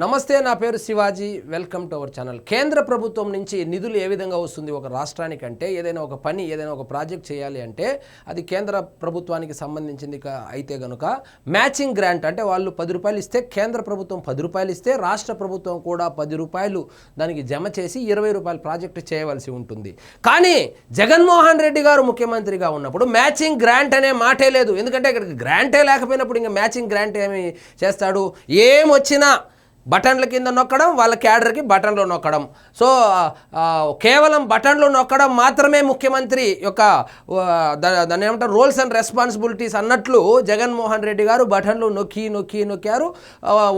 నమస్తే, నా పేరు Shivaji. Welcome to our channel. కేంద్ర ప్రభుత్వం నుంచి నిధులు ఏ విధంగా వస్తుంది ఒక రాష్ట్రానికి అంటే, ఏదైనా ఒక పని, ఏదైనా ఒక ప్రాజెక్ట్ చేయాలి అంటే అది కేంద్ర ప్రభుత్వానికి సంబంధించింది అయితే గనుక మ్యాచింగ్ గ్రాంట్ అంటే వాళ్ళు 10 రూపాయలు ఇస్తే కేంద్ర ప్రభుత్వం 10 రూపాయలు ఇస్తే రాష్ట్ర ప్రభుత్వం కూడా 10 రూపాయలు దానికి జమ చేసి 20 రూపాయల ప్రాజెక్టు చేయవలసి ఉంటుంది. కానీ జగన్మోహన్ రెడ్డి గారు ముఖ్యమంత్రిగా ఉన్నప్పుడు మ్యాచింగ్ గ్రాంట్ అనే మాటే లేదు. ఎందుకంటే ఇక్కడికి గ్రాంటే లేకపోయినప్పుడు ఇంకా మ్యాచింగ్ గ్రాంట్ ఏమి చేస్తాడు? ఏం వచ్చినా బటన్ల కింద నొక్కడం, వాళ్ళ క్యాడర్కి బటన్లు నొక్కడం. సో కేవలం బటన్లు నొక్కడం మాత్రమే ముఖ్యమంత్రి యొక్క దాన్ని ఏమంటారు రోల్స్ అండ్ రెస్పాన్సిబిలిటీస్ అన్నట్లు జగన్మోహన్ రెడ్డి గారు బటన్లు నొక్కారు.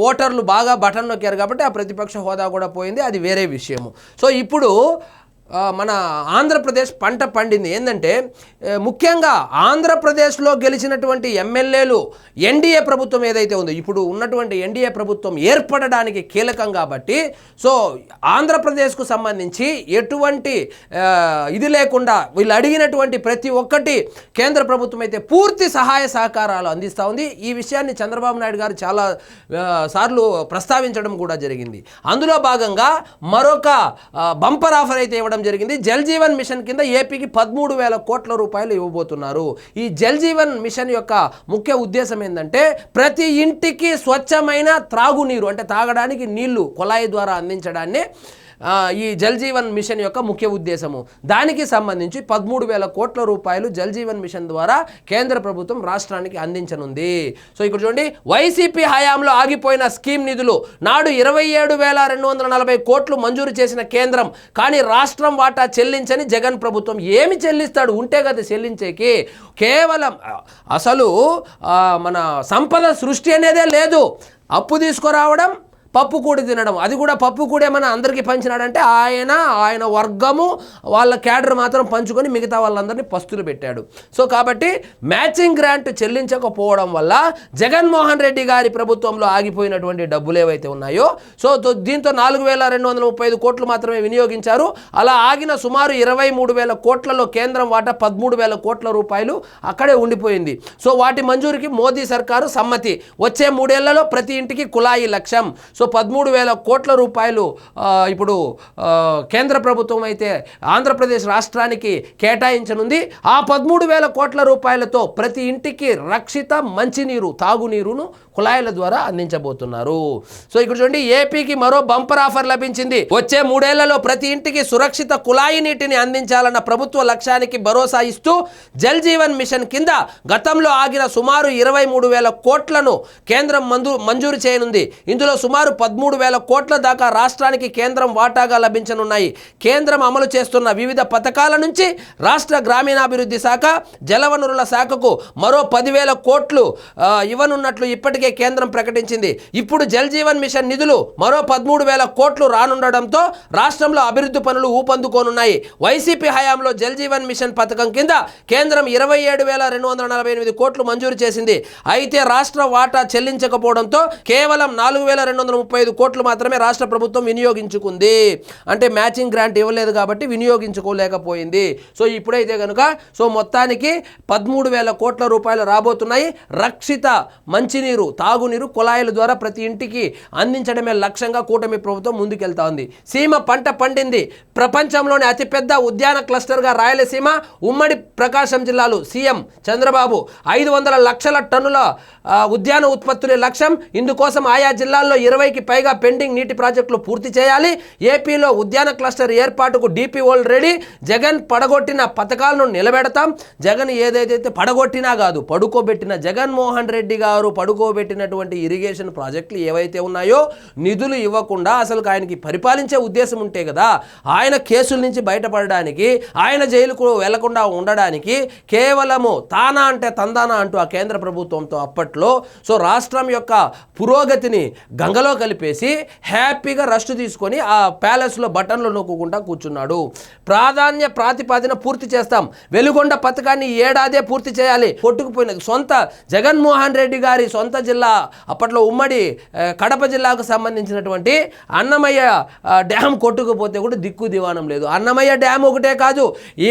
ఓటర్లు బాగా బటన్ నొక్కారు కాబట్టి ఆ ప్రతిపక్ష హోదా కూడా పోయింది. అది వేరే విషయము. సో ఇప్పుడు మన ఆంధ్రప్రదేశ్ పంట పండింది. ఏంటంటే ముఖ్యంగా ఆంధ్రప్రదేశ్లో గెలిచినటువంటి ఎమ్మెల్యేలు ఎన్డీఏ ప్రభుత్వం ఏదైతే ఉందో, ఇప్పుడు ఉన్నటువంటి ఎన్డీఏ ప్రభుత్వం ఏర్పడడానికి కీలకం కాబట్టి, సో ఆంధ్రప్రదేశ్కు సంబంధించి ఎటువంటి ఇది లేకుండా వీళ్ళు అడిగినటువంటి ప్రతి ఒక్కటి కేంద్ర ప్రభుత్వం అయితే పూర్తి సహాయ సహకారాలు అందిస్తూ ఉంది. ఈ విషయాన్ని చంద్రబాబు నాయుడు గారు చాలా సార్లు ప్రస్తావించడం కూడా జరిగింది. అందులో భాగంగా మరొక బంపర్ ఆఫర్ అయితే ఇవ్వడం జరిగింది. జల్ జీవన్ మిషన్ కింద ఏపీకి 13,000 కోట్ల రూపాయలు ఇవ్వబోతున్నారు. ఈ జల్ జీవన్ మిషన్ యొక్క ముఖ్య ఉద్దేశం ఏంటంటే ప్రతి ఇంటికి స్వచ్ఛమైన త్రాగునీరు అంటే తాగడానికి నీళ్లు కుళాయి ద్వారా అందించడాన్ని ఈ జల్ జీవన్ మిషన్ యొక్క ముఖ్య ఉద్దేశము. దానికి సంబంధించి 13,000 కోట్ల రూపాయలు జల్ జీవన్ మిషన్ ద్వారా కేంద్ర ప్రభుత్వం రాష్ట్రానికి అందించనుంది. సో ఇక్కడ చూడండి, వైసీపీ హయాంలో ఆగిపోయిన స్కీమ్ నిధులు నాడు 27,240 కోట్లు మంజూరు చేసిన కేంద్రం, కానీ రాష్ట్రం వాటా చెల్లించని జగన్ ప్రభుత్వం. ఏమి చెల్లిస్తాడు? ఉంటే కదా చెల్లించేకి. కేవలం అసలు మన సంపద సృష్టి అనేదే లేదు. అప్పు తీసుకురావడం, పప్పు కూడి తినడం. అది కూడా పప్పు కూడే మన అందరికీ పంచినాడంటే ఆయన వర్గము వాళ్ళ క్యాడర్ మాత్రం పంచుకొని మిగతా వాళ్ళందరినీ పస్తులు పెట్టాడు. సో కాబట్టి మ్యాచింగ్ గ్రాంట్ చెల్లించకపోవడం వల్ల జగన్మోహన్ రెడ్డి గారి ప్రభుత్వంలో ఆగిపోయినటువంటి డబ్బులు ఏవైతే ఉన్నాయో, సో దీంతో 4,235 కోట్లు మాత్రమే వినియోగించారు. అలా ఆగిన సుమారు 23,000 కోట్లలో కేంద్రం వాటా 13,000 కోట్ల రూపాయలు అక్కడే ఉండిపోయింది. సో వాటి మంజూరికి మోదీ సర్కారు సమ్మతి. వచ్చే 3 ఏళ్లలో ప్రతి ఇంటికి కుళాయి లక్ష్యం. సో 13,000 కోట్ల రూపాయలు ఇప్పుడు కేంద్ర ప్రభుత్వం అయితే ఆంధ్రప్రదేశ్ రాష్ట్రానికి కేటాయించనుంది. ఆ 13,000 కోట్ల రూపాయలతో ప్రతి ఇంటికి రక్షిత మంచినీరు, తాగునీరును కుళాయిల ద్వారా అందించబోతున్నారు. సో ఇక్కడ చూడండి, ఏపీకి మరో బంపర్ ఆఫర్ లభించింది. వచ్చే 3 ఏళ్లలో ప్రతి ఇంటికి సురక్షిత కుళాయి నీటిని అందించాలన్న ప్రభుత్వ లక్ష్యానికి భరోసా ఇస్తూ జల్ జీవన్ మిషన్ కింద గతంలో ఆగిన సుమారు 23,000 కోట్లను కేంద్రం మంజూరు చేయనుంది. ఇందులో సుమారు 13,000 కోట్ల దాకా రాష్ట్రానికి కేంద్రం వాటాగా లభించనున్నాయి. కేంద్రం అమలు చేస్తున్న వివిధ పథకాల నుంచి రాష్ట్ర గ్రామీణాభివృద్ధి శాఖ, జలవనరుల శాఖకు మరో 10,000 కోట్లు ఇవ్వనున్నట్లు ఇప్పటికే కేంద్రం ప్రకటించింది. ఇప్పుడు జల్ జీవన్ మిషన్ నిధులు మరో 13,000 కోట్లు రానుండడంతో రాష్ట్రంలో అభివృద్ధి పనులు ఊపందుకోనున్నాయి. వైసీపీ హయాంలో జల్ జీవన్ మిషన్ పథకం కింద కేంద్రం 27,248 కోట్లు మంజూరు చేసింది. అయితే రాష్ట్ర వాటా చెల్లించకపోవడంతో కేవలం 4,235 కోట్లు మాత్రమే రాష్ట్ర ప్రభుత్వం వినియోగించుకుంది. అంటే మ్యాచింగ్ గ్రాంట్ ఇవ్వలేదు కాబట్టి వినియోగించుకోలేకపోయింది. సో ఇప్పుడైతే కనుక సో మొత్తానికి 13,000 కోట్ల రూపాయలు రాబోతున్నాయి. రక్షిత మంచినీరు, తాగునీరు కుళాయిల ద్వారా ప్రతి ఇంటికి అందించడమే లక్ష్యంగా కూటమి ప్రభుత్వం ముందుకెళ్తా ఉంది. సీమ పంట పండింది. ప్రపంచంలోని అతిపెద్ద ఉద్యాన క్లస్టర్గా రాయలసీమ, ఉమ్మడి ప్రకాశం జిల్లాలు సీఎం చంద్రబాబు 500 లక్షల టన్నుల ఉద్యాన ఉత్పత్తుల లక్ష్యం. ఇందుకోసం ఆయా జిల్లాల్లో 20కి పైగా పెండింగ్ నీటి ప్రాజెక్టులు పూర్తి చేయాలి. ఏపీలో ఉద్యాన క్లస్టర్ ఏర్పాటుకు డీపీ వరల్డ్ రెడీ. జగన్ పడగొట్టిన పథకాలను నిలబెడతాం. జగన్ ఏదైతే పడగొట్టినా కాదు, పడుకోబెట్టిన జగన్మోహన్ రెడ్డి గారు పడుకోబెట్టినటువంటి ఇరిగేషన్ ప్రాజెక్టులు ఏవైతే ఉన్నాయో నిధులు ఇవ్వకుండా అసలు ఆయనకి పరిపాలించే ఉద్దేశం ఉంటే కదా, ఆయన కేసుల నుంచి బయటపడడానికి, ఆయన జైలుకు వెళ్లకుండా ఉండడానికి కేవలము తానా అంటే తందానా అంటూ ఆ కేంద్ర ప్రభుత్వంతో అప్పట్లో సో రాష్ట్రం యొక్క పురోగతిని గంగలో కలిపేసి హ్యాపీగా రెస్ట్ తీసుకొని ఆ ప్యాలెస్లో బటన్లు నొక్కుంటా కూర్చున్నాడు. ప్రాతిపదిన పూర్తి చేస్తాం. వెలుగొండ పథకాన్ని ఏడాదే పూర్తి చేయాలి. కొట్టుకుపోయిన సొంత జగన్మోహన్ రెడ్డి గారి సొంత జిల్లా అప్పట్లో ఉమ్మడి కడప జిల్లాకు సంబంధించినటువంటి అన్నమయ్య డ్యామ్ కొట్టుకుపోతే కూడా దిక్కు దివానం లేదు. అన్నమయ్య డ్యామ్ ఒకటే కాదు,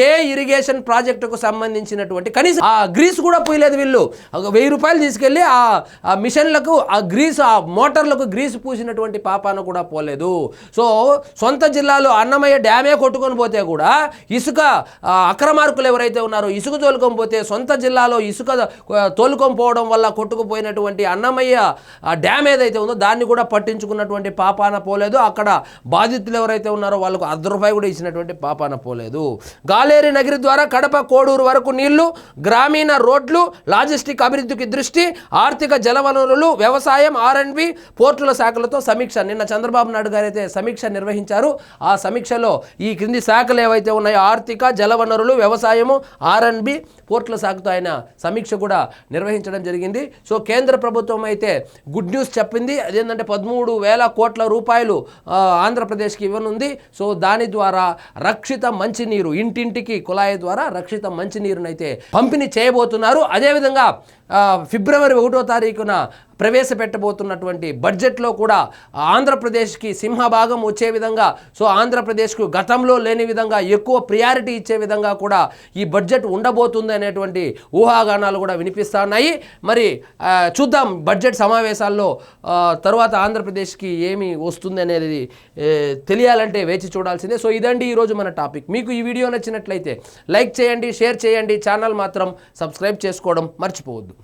ఏ ఇరిగేషన్ ప్రాజెక్టుకు సంబంధించినటువంటి కనీసం ఆ గ్రీస్ కూడా పోయలేదు వీళ్ళు. 1000 రూపాయలు తీసుకెళ్ళి ఆ మిషన్లకు ఆ గ్రీస్ ఆ మోటార్లకు గ్రీస్ పూసినటువంటి పాపాన కూడా పోలేదు. సో సొంత జిల్లాలో అన్నమయ్య డ్యామే కొట్టుకొని పోతే కూడా ఇసుక అక్రమార్కులు ఎవరైతే ఉన్నారో ఇసుక తోలుకొని పోతే సొంత జిల్లాలో ఇసుక తోలుకొని పోవడం వల్ల కొట్టుకుపోయినటువంటి అన్నమయ్య డ్యామ్ ఏదైతే ఉందో దాన్ని కూడా పట్టించుకున్నటువంటి పాపాన పోలేదు. అక్కడ బాధితులు ఎవరైతే ఉన్నారో వాళ్ళకు ₹1 కూడా ఇచ్చినటువంటి పాపాన పోలేదు. గాలేరి నగిరి ద్వారా కడప కోడూరు వరకు నీళ్లు, గ్రామీణ రోడ్లు, లాజిస్టిక్ అభివృద్ధికి దృష్టి, ఆర్థిక జలవనరులు, వ్యవసాయం, R&B, పోర్టుల శాఖలతో సమీక్ష. నిన్న చంద్రబాబు నాయుడు గారు అయితే సమీక్ష నిర్వహించారు. ఆ సమీక్షలో ఈ క్రింది శాఖలు ఏవైతే ఉన్నాయో ఆర్థిక, జలవనరులు, వ్యవసాయము, R&B, పోర్టుల శాఖతో ఆయన సమీక్ష కూడా నిర్వహించడం జరిగింది. సో కేంద్ర ప్రభుత్వం అయితే గుడ్ న్యూస్ చెప్పింది. అదేంటంటే 13,000 కోట్ల రూపాయలు ఆంధ్రప్రదేశ్కి ఇవ్వనుంది. సో దాని ద్వారా రక్షిత మంచినీరు, ఇంటింటికి కుళాయి ద్వారా రక్షిత మంచినీరునైతే పంపిణీ చేయబోతున్నారు. అదేవిధంగా ఫిబ్రవరి 1వ తారీఖున ప్రవేశపెట్టబోతున్నటువంటి బడ్జెట్లో కూడా ఆంధ్రప్రదేశ్కి సింహభాగం వచ్చే విధంగా, సో ఆంధ్రప్రదేశ్కు గతంలో లేని విధంగా ఎక్కువ ప్రియారిటీ ఇచ్చే విధంగా కూడా ఈ బడ్జెట్ ఉండబోతుంది అనేటువంటి ఊహాగానాలు కూడా వినిపిస్తూ ఉన్నాయి. మరి చూద్దాం బడ్జెట్ సమావేశాల్లో తర్వాత ఆంధ్రప్రదేశ్కి ఏమి వస్తుంది అనేది తెలియాలంటే వేచి చూడాల్సిందే. సో ఇదండి ఈరోజు మన టాపిక్. మీకు ఈ వీడియో నచ్చినట్లయితే లైక్ చేయండి, షేర్ చేయండి, ఛానల్ మాత్రం సబ్స్క్రైబ్ చేసుకోవడం మర్చిపోవద్దు.